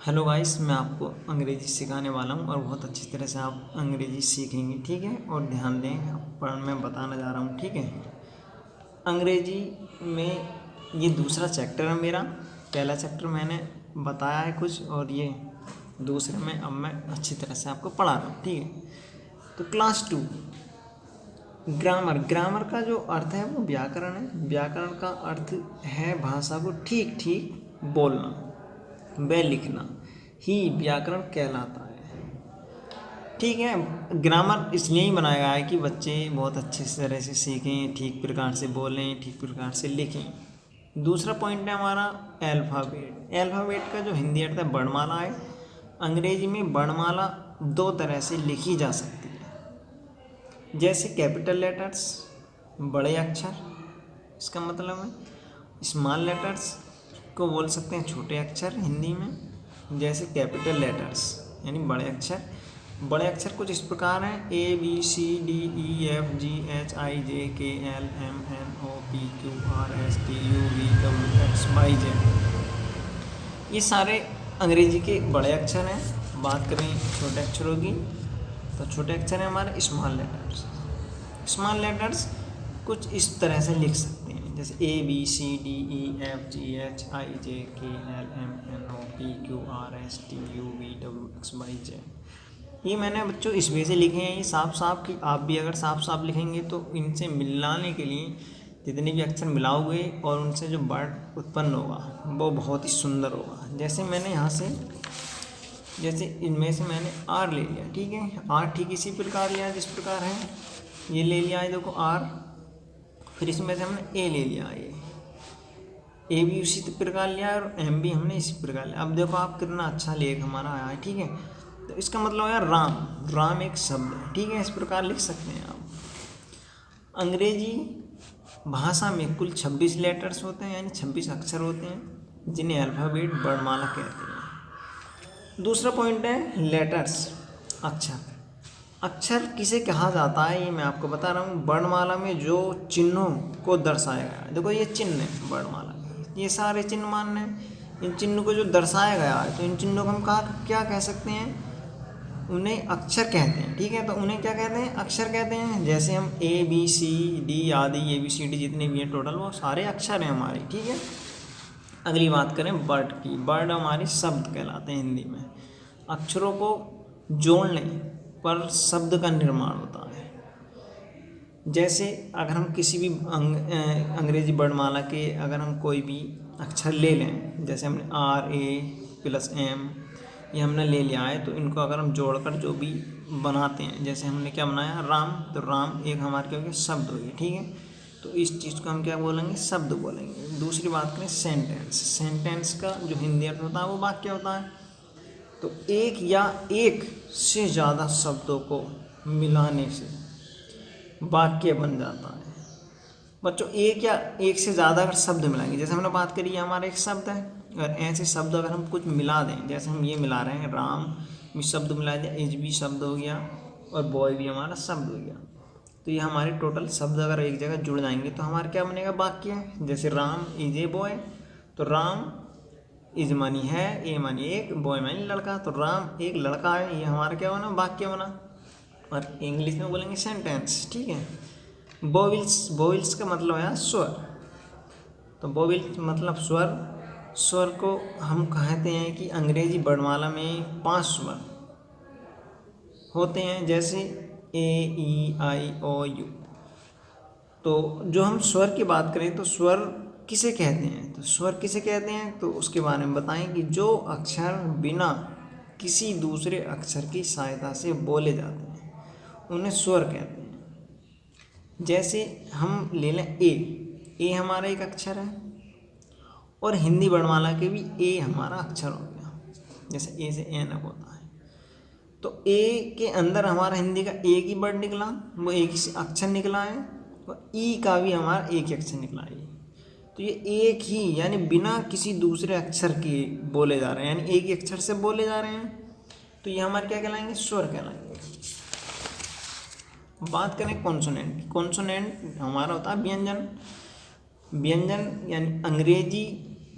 Hello guys, मैं आपको अंग्रेज़ी सिखाने वाला हूँ और बहुत अच्छी तरह से आप अंग्रेज़ी सीखेंगे। ठीक है, और ध्यान दें पर मैं बताना जा रहा हूँ। ठीक है, अंग्रेज़ी में ये दूसरा चैप्टर है मेरा। पहला चैप्टर मैंने बताया है कुछ, और ये दूसरे में अब मैं अच्छी तरह से आपको पढ़ा रहा हूँ। ठीक है, तो क्लास 2 ग्रामर। ग्रामर का जो अर्थ है वो व्याकरण है। व्याकरण का अर्थ है भाषा को ठीक ठीक बोलना व लिखना ही व्याकरण कहलाता है। ठीक है, ग्रामर इसलिए ही बनाया गया है कि बच्चे बहुत अच्छे तरह से सीखें, ठीक प्रकार से बोलें, ठीक प्रकार से लिखें। दूसरा पॉइंट है हमारा अल्फ़ाबेट। अल्फ़ाबेट का जो हिंदी अर्थ है वर्णमाला है। अंग्रेजी में वर्णमाला दो तरह से लिखी जा सकती है, जैसे कैपिटल लेटर्स बड़े अक्षर, इसका मतलब है स्मॉल लेटर्स को बोल सकते हैं छोटे अक्षर हिंदी में, जैसे कैपिटल लेटर्स यानी बड़े अक्षर। बड़े अक्षर कुछ इस प्रकार हैं: A B C D E F G H I J K L M N O P Q R S T U V W X Y Z. ये सारे अंग्रेजी के बड़े अक्षर हैं। बात करें छोटे अक्षरों की, तो छोटे अक्षर हैं हमारे स्मॉल लेटर्स। स्मॉल लेटर्स कुछ इस तरह से लिख सकते हैं, जैसे A B C D E F G H I J K L M N O P Q R S T U V W X Y Z. ये मैंने बच्चों इस वजह से लिखे हैं ये साफ साफ, कि आप भी अगर साफ साफ लिखेंगे तो इनसे मिलाने के लिए जितने भी अक्षर मिलाओगे और उनसे जो वर्ड उत्पन्न होगा वो बहुत ही सुंदर होगा। जैसे मैंने यहाँ से, जैसे इनमें से मैंने आर ले लिया। ठीक है, आर ठीक इसी प्रकार लिया जिस प्रकार है, ये ले लिया है देखो आर। फिर इसमें से हमने ए ले लिया, ए भी उसी प्रकार लिया और एम भी हमने इसी प्रकार लिया। अब देखो आप कितना अच्छा लेख हमारा आया है। ठीक है, तो इसका मतलब है राम। राम एक शब्द है। ठीक है, इस प्रकार लिख सकते हैं आप। अंग्रेजी भाषा में कुल 26 लेटर्स होते हैं, यानी 26 अक्षर होते हैं, जिन्हें अल्फ़ाबेट वर्णमाला कहते हैं। दूसरा पॉइंट है लेटर्स, अक्षर। अक्षर किसे कहा जाता है ये मैं आपको बता रहा हूँ। वर्णमाला में जो चिन्हों को दर्शाया गया है, देखो ये चिन्ह है वर्णमाला के, ये सारे चिन्ह मान्य हैं। इन चिन्हों को जो दर्शाया गया है, तो इन चिन्हों को हम क्या कह सकते हैं? उन्हें अक्षर कहते हैं। ठीक है, तो उन्हें क्या कहते हैं? अक्षर कहते हैं। जैसे हम ए बी सी डी आदि, ए बी सी डी जितने भी हैं टोटल, वो सारे अक्षर हैं हमारे। ठीक है, अगली बात करें वर्ड की। वर्ड हमारे शब्द कहलाते हैं हिंदी में। अक्षरों को जोड़ने पर शब्द का निर्माण होता है। जैसे अगर हम किसी भी अंग्रेजी वर्णमाला के अगर हम कोई भी अक्षर ले लें, जैसे हमने आर ए प्लस एम ये हमने ले लिया है, तो इनको अगर हम जोड़कर जो भी बनाते हैं, जैसे हमने क्या बनाया राम, तो राम एक हमारे क्या हो गया? शब्द हो गया। ठीक है, तो इस चीज़ को हम क्या बोलेंगे? शब्द बोलेंगे। दूसरी बात करें सेंटेंस। सेंटेंस का जो हिंदी अर्थ होता है वो वाक्य होता है। तो एक या एक से ज़्यादा शब्दों को मिलाने से वाक्य बन जाता है। बच्चों एक या एक से ज़्यादा अगर शब्द मिलाएंगे, जैसे हमने बात करी हमारा एक शब्द है, अगर ऐसे शब्द अगर हम कुछ मिला दें, जैसे हम ये मिला रहे हैं राम भी शब्द मिला दिया, एज भी शब्द हो गया और बॉय भी हमारा शब्द हो गया, तो ये हमारे टोटल शब्द अगर एक जगह जुड़ जाएंगे तो हमारा क्या बनेगा? वाक्य। जैसे राम इज ए बॉय, तो राम इज मानी है, ए मानी एक, बॉय मानी लड़का, तो राम एक लड़का है, ये हमारा क्या बना? वाक्य बना। और इंग्लिश में बोलेंगे सेंटेंस। ठीक है, वोवेल्स। वोवेल्स का मतलब है स्वर, तो वोवेल्स मतलब स्वर। स्वर को हम कहते हैं कि अंग्रेजी वर्णमाला में 5 स्वर होते हैं, जैसे ए ई आई ओ यू। तो जो हम स्वर की बात करें तो स्वर किसे कहते हैं? तो स्वर किसे कहते हैं तो उसके बारे में बताएं कि जो अक्षर बिना किसी दूसरे अक्षर की सहायता से बोले जाते हैं उन्हें स्वर कहते हैं। जैसे हम ले लें ए हमारा एक अक्षर है, और हिंदी वर्णमाला के भी ए हमारा अक्षर हो गया, जैसे ए से एन होता है। तो ए के अंदर हमारा हिंदी का एक ही वर्ड निकला, वो एक ही अक्षर निकला है, और ई का भी हमारा एक ही अक्षर निकला है। तो ये एक ही, यानी बिना किसी दूसरे अक्षर के बोले जा रहे हैं, यानी एक ही अक्षर से बोले जा रहे हैं, तो ये हमारे क्या कहलाएंगे? स्वर कहलाएंगे। बात करें कॉन्सोनेंट की। कॉन्सोनेंट हमारा होता है व्यंजन। व्यंजन यानी अंग्रेजी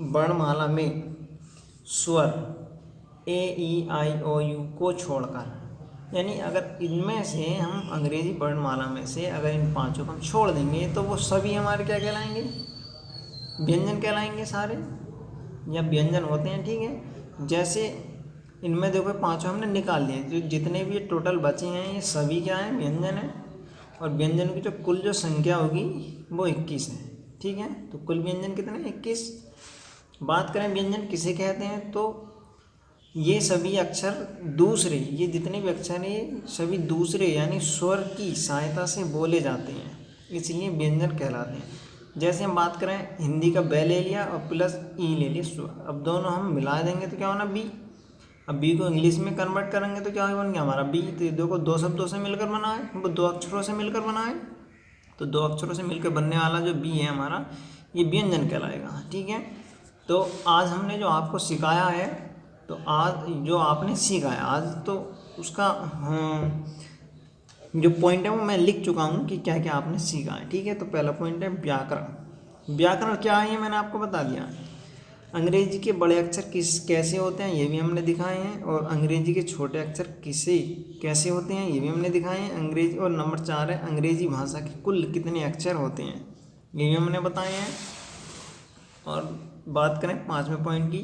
वर्णमाला में स्वर A E I O U को छोड़कर, यानी अगर इनमें से हम अंग्रेजी वर्णमाला में से अगर इन पांचों को हम छोड़ देंगे तो वो सभी हमारे क्या कहलाएंगे, व्यंजन कहलाएंगे सारे, या व्यंजन होते हैं, ठीक है। जैसे इनमें देखो पांचों हमने निकाल लिए, जो जितने भी ये टोटल बचे हैं ये सभी क्या हैं, व्यंजन है, और व्यंजन की जो कुल जो संख्या होगी वो 21 है, ठीक है। तो कुल व्यंजन कितने, 21। बात करें व्यंजन किसे कहते हैं, तो ये सभी अक्षर दूसरे, ये जितने भी अक्षर हैं ये सभी दूसरे यानी स्वर की सहायता से बोले जाते हैं, इसलिए व्यंजन कहलाते हैं। जैसे हम बात करें हिंदी का ब ले लिया और प्लस ई ले लिया स्वर, अब दोनों हम मिला देंगे तो क्या होना, बी। अब बी को इंग्लिश में कन्वर्ट करेंगे तो क्या बन गया हमारा बी। तो ये देखो दो शब्दों से मिलकर बना है, वो दो अक्षरों से मिलकर बना है, तो दो अक्षरों से मिलकर बनने वाला जो बी है हमारा, ये व्यंजन कहलाएगा, ठीक है। तो आज हमने जो आपको सिखाया है, तो आज जो आपने सीखा है आज, तो उसका जो पॉइंट है वो मैं लिख चुका हूँ कि क्या क्या आपने सीखा है, ठीक है। तो पहला पॉइंट है व्याकरण। व्याकरण क्या है ये मैंने आपको बता दिया। अंग्रेजी के बड़े अक्षर कैसे होते हैं ये भी हमने दिखाए हैं, और अंग्रेजी के छोटे अक्षर कैसे होते हैं ये भी हमने दिखाए हैं अंग्रेजी। और नंबर 4 है अंग्रेजी भाषा के कुल कितने अक्षर होते हैं ये भी हमने बताए हैं। और बात करें 5वें पॉइंट की,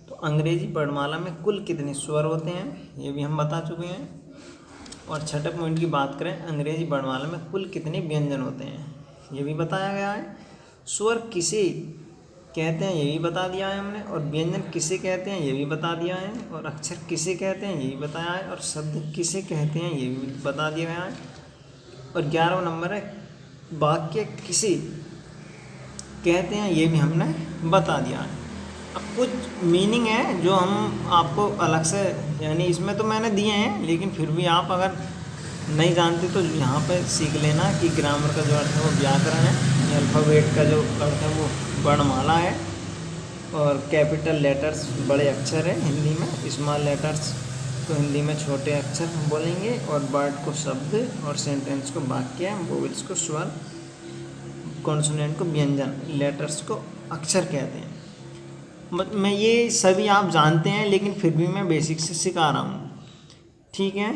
तो अंग्रेजी वर्णमाला में कुल कितने स्वर होते हैं ये भी हम बता चुके हैं। और 6ठे पॉइंट की बात करें, अंग्रेजी वर्णमाला में कुल कितने व्यंजन होते हैं ये भी बताया गया है। स्वर किसे कहते हैं ये भी बता दिया है हमने, और व्यंजन किसे कहते हैं ये भी बता दिया है, और अक्षर किसे कहते हैं ये भी बताया है, और शब्द किसे कहते हैं ये भी बता दिया गया है। और 11वां नंबर है वाक्य किसे कहते हैं ये भी हमने बता दिया है। अब कुछ मीनिंग है जो हम आपको अलग से, यानी इसमें तो मैंने दिए हैं, लेकिन फिर भी आप अगर नहीं जानते तो यहाँ पे सीख लेना कि ग्रामर का जो अर्थ है वो व्याकरण है, अल्फ़ाबेट का जो अर्थ है वो वर्णमाला है, और कैपिटल लेटर्स बड़े अक्षर है हिंदी में, स्मॉल लेटर्स तो हिंदी में छोटे अक्षर हम बोलेंगे, और वर्ड को शब्द, और सेंटेंस को वाक्य, वोवेल्स को स्वर, कॉन्सोनेंट को व्यंजन, लेटर्स को अक्षर कहते हैं। मैं ये सभी आप जानते हैं, लेकिन फिर भी मैं बेसिक से सिखा रहा हूँ, ठीक है।